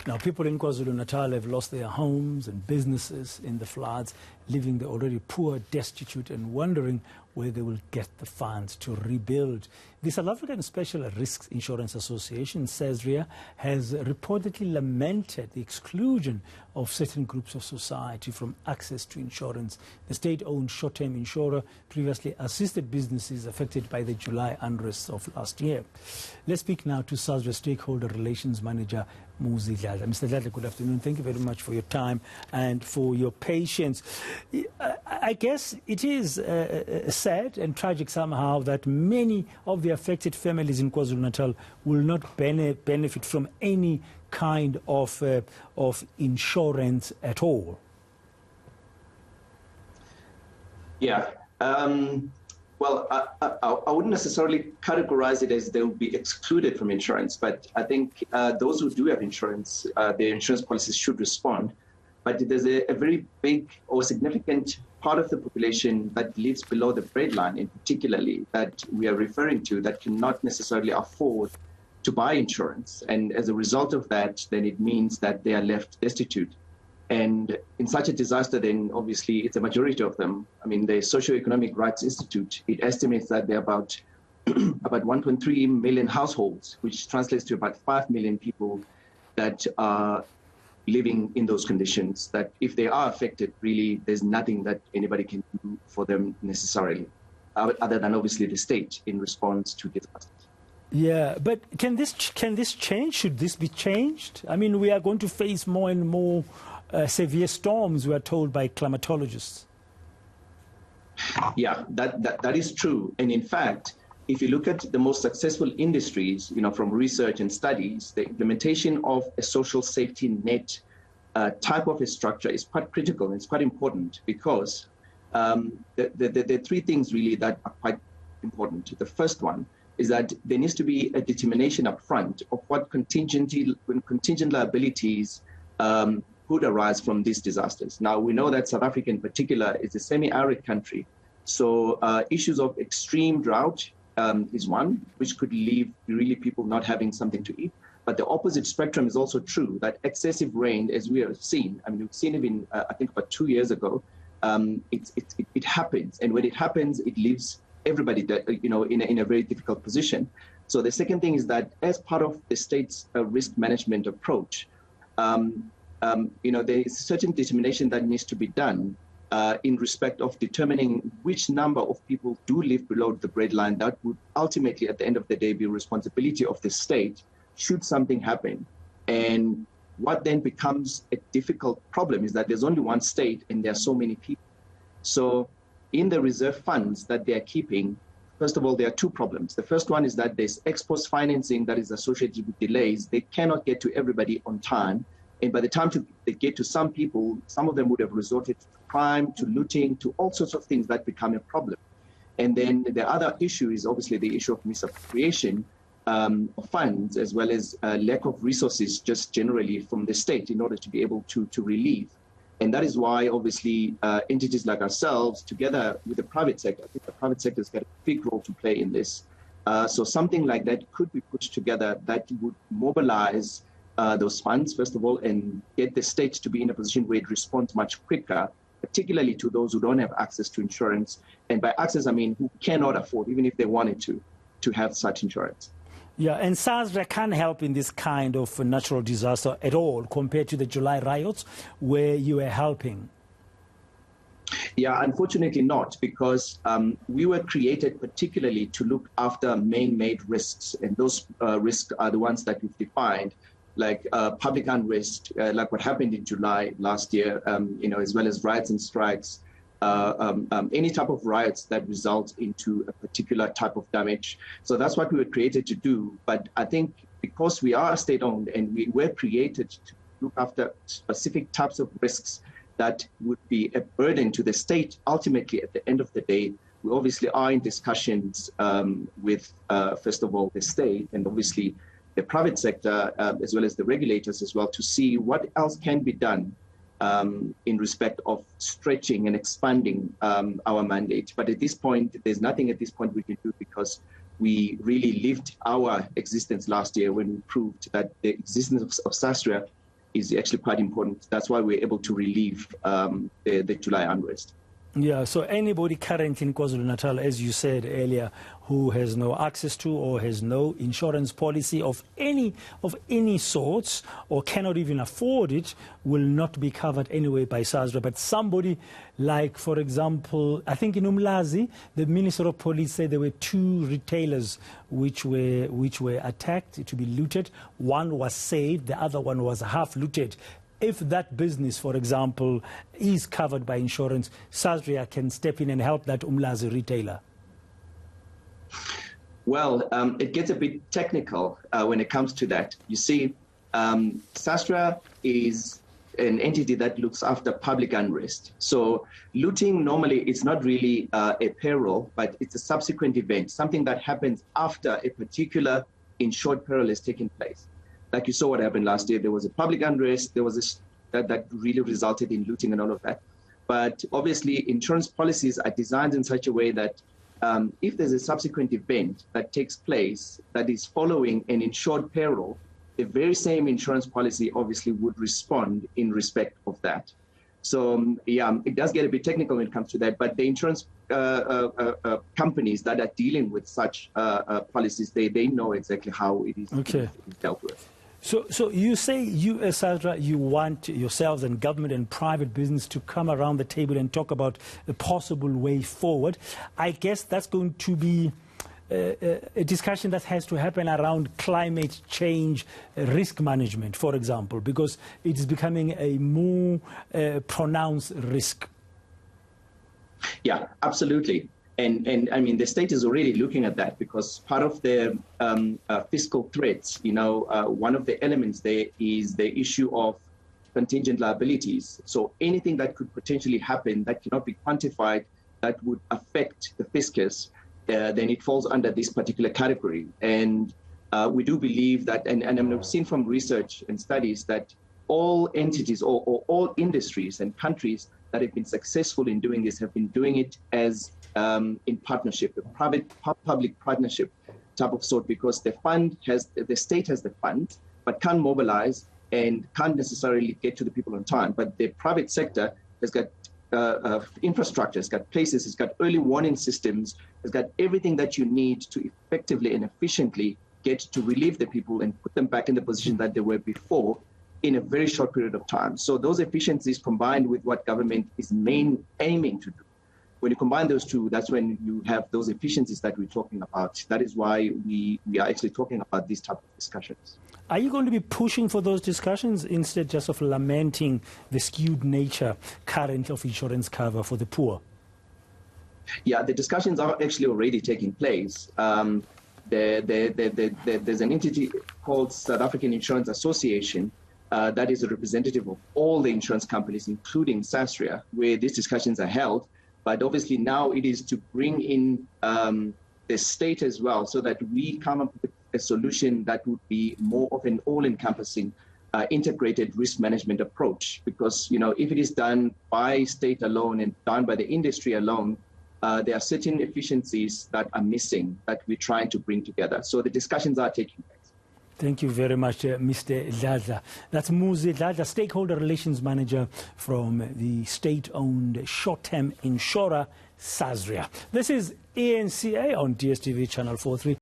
Now, people in KwaZulu Natal have lost their homes and businesses in the floods, leaving the already poor destitute and wondering where they will get the funds to rebuild. The South African Special Risks Insurance Association, Sasria, has reportedly lamented the exclusion of certain groups of society from access to insurance. The state-owned short-term insurer previously assisted businesses affected by the July unrest of last year. Let's speak now to Sasria Stakeholder Relations Manager, Muzi Dladla. Mr. Dladla, good afternoon. Thank you very much for your time and for your patience. I guess it is sad and tragic somehow that many of the affected families in KwaZulu Natal will not benefit from any kind of insurance at all. Yeah. Well, I wouldn't necessarily categorize it as they will be excluded from insurance, but I think those who do have insurance, their insurance policies should respond. But there's a very big or significant part of the population that lives below the breadline, in particularly, that we are referring to, that cannot necessarily afford to buy insurance. And as a result of that, then it means that they are left destitute. And in such a disaster, then obviously it's a majority of them. I mean, the Socioeconomic Rights Institute, it estimates that there are about 1.3 million households, which translates to about 5 million people that are living in those conditions, that if they are affected, really, there's nothing that anybody can do for them necessarily, other than obviously the state in response to disasters. Yeah, but can this change? Should this be changed? I mean, we are going to face more and more severe storms, we are told by climatologists. Yeah, that is true. And in fact, if you look at the most successful industries, from research and studies, the implementation of a social safety net type of a structure is quite critical and it's quite important because the three things really that are quite important. The first one is that there needs to be a determination up front of what contingent liabilities could arise from these disasters. Now, we know that South Africa in particular is a semi-arid country. So issues of extreme drought is one, which could leave really people not having something to eat. But the opposite spectrum is also true, that excessive rain, as we have seen, I mean, we've seen even, I think about 2 years ago, it happens. And when it happens, it leaves everybody that, in a very difficult position. So the second thing is that as part of the state's risk management approach, there is certain determination that needs to be done in respect of determining which number of people do live below the breadline. That would ultimately, at the end of the day, be responsibility of the state should something happen. And what then becomes a difficult problem is that there's only one state and there are so many people. So in the reserve funds that they are keeping, first of all, there are two problems. The first one is that there's ex post financing that is associated with delays. They cannot get to everybody on time. And by the time they get to some people, some of them would have resorted to crime, to looting, to all sorts of things that become a problem. And then the other issue is obviously the issue of misappropriation of funds, as well as lack of resources just generally from the state in order to be able to relieve. And that is why, obviously, entities like ourselves, together with the private sector, I think the private sector has got a big role to play in this. So something like that could be put together that would mobilize those funds, first of all, and get the state to be in a position where it responds much quicker, particularly to those who don't have access to insurance. And by access, I mean who cannot afford, even if they wanted to have such insurance. Yeah, and Sasria can't help in this kind of natural disaster at all compared to the July riots where you were helping. Yeah, unfortunately not, because we were created particularly to look after man-made risks, and those risks are the ones that we've defined, like public unrest, like what happened in July last year, as well as riots and strikes, any type of riots that result into a particular type of damage. So that's what we were created to do. But I think because we are state-owned and we were created to look after specific types of risks that would be a burden to the state, ultimately, at the end of the day, we obviously are in discussions with, first of all, the state and obviously the private sector, as well as the regulators as well, to see what else can be done in respect of stretching and expanding our mandate. But at this point, there's nothing at this point we can do because we really lived our existence last year when we proved that the existence of Sasria is actually quite important. That's why we're able to relieve the July unrest. Yeah, so anybody currently in KwaZulu Natal, as you said earlier, who has no access to or has no insurance policy of any sorts or cannot even afford it will not be covered anyway by Sasria. But somebody like, for example, I think in Umlazi, the Minister of Police said there were 2 retailers which were attacked, to be looted. One was saved, the other one was half looted. If that business, for example, is covered by insurance, Sasria can step in and help that Umlazi retailer. Well, it gets a bit technical when it comes to that. You see, Sasria is an entity that looks after public unrest. So looting, normally, it's not really a peril, but it's a subsequent event, something that happens after a particular insured peril has taken place. Like you saw what happened last year, there was a public unrest, there was this that really resulted in looting and all of that. But obviously, insurance policies are designed in such a way that if there's a subsequent event that takes place that is following an insured peril, the very same insurance policy obviously would respond in respect of that. So yeah, it does get a bit technical when it comes to that, but the insurance companies that are dealing with such policies, they know exactly how it is dealt with. So you say you as Sasria, you want yourselves and government and private business to come around the table and talk about a possible way forward. I guess that's going to be a discussion that has to happen around climate change risk management, for example, because it is becoming a more pronounced risk. Yeah, absolutely. And I mean, the state is already looking at that because part of the fiscal threats, one of the elements there is the issue of contingent liabilities. So anything that could potentially happen that cannot be quantified, that would affect the fiscus, then it falls under this particular category. And we do believe that, and I've seen from research and studies that all entities or all industries and countries that have been successful in doing this have been doing it as in partnership, a private-public partnership type of sort, because the state has the fund, but can't mobilize and can't necessarily get to the people on time. But the private sector has got infrastructure, it's got places, it's got early warning systems, it's got everything that you need to effectively and efficiently get to relieve the people and put them back in the position that they were before in a very short period of time. So those efficiencies combined with what government is aiming to do. When you combine those two, that's when you have those efficiencies that we're talking about. That is why we are actually talking about these type of discussions. Are you going to be pushing for those discussions instead just of lamenting the skewed nature current of insurance cover for the poor? Yeah, the discussions are actually already taking place. There's an entity called South African Insurance Association that is a representative of all the insurance companies, including Sasria, where these discussions are held. But obviously now it is to bring in the state as well, so that we come up with a solution that would be more of an all-encompassing integrated risk management approach. Because, if it is done by state alone and done by the industry alone, there are certain efficiencies that are missing that we're trying to bring together. So the discussions are taking place. Thank you very much, Mr. Dladla. That's Muzi Dladla, Stakeholder Relations Manager from the state-owned short-term insurer, Sasria. This is eNCA on DSTV Channel 43.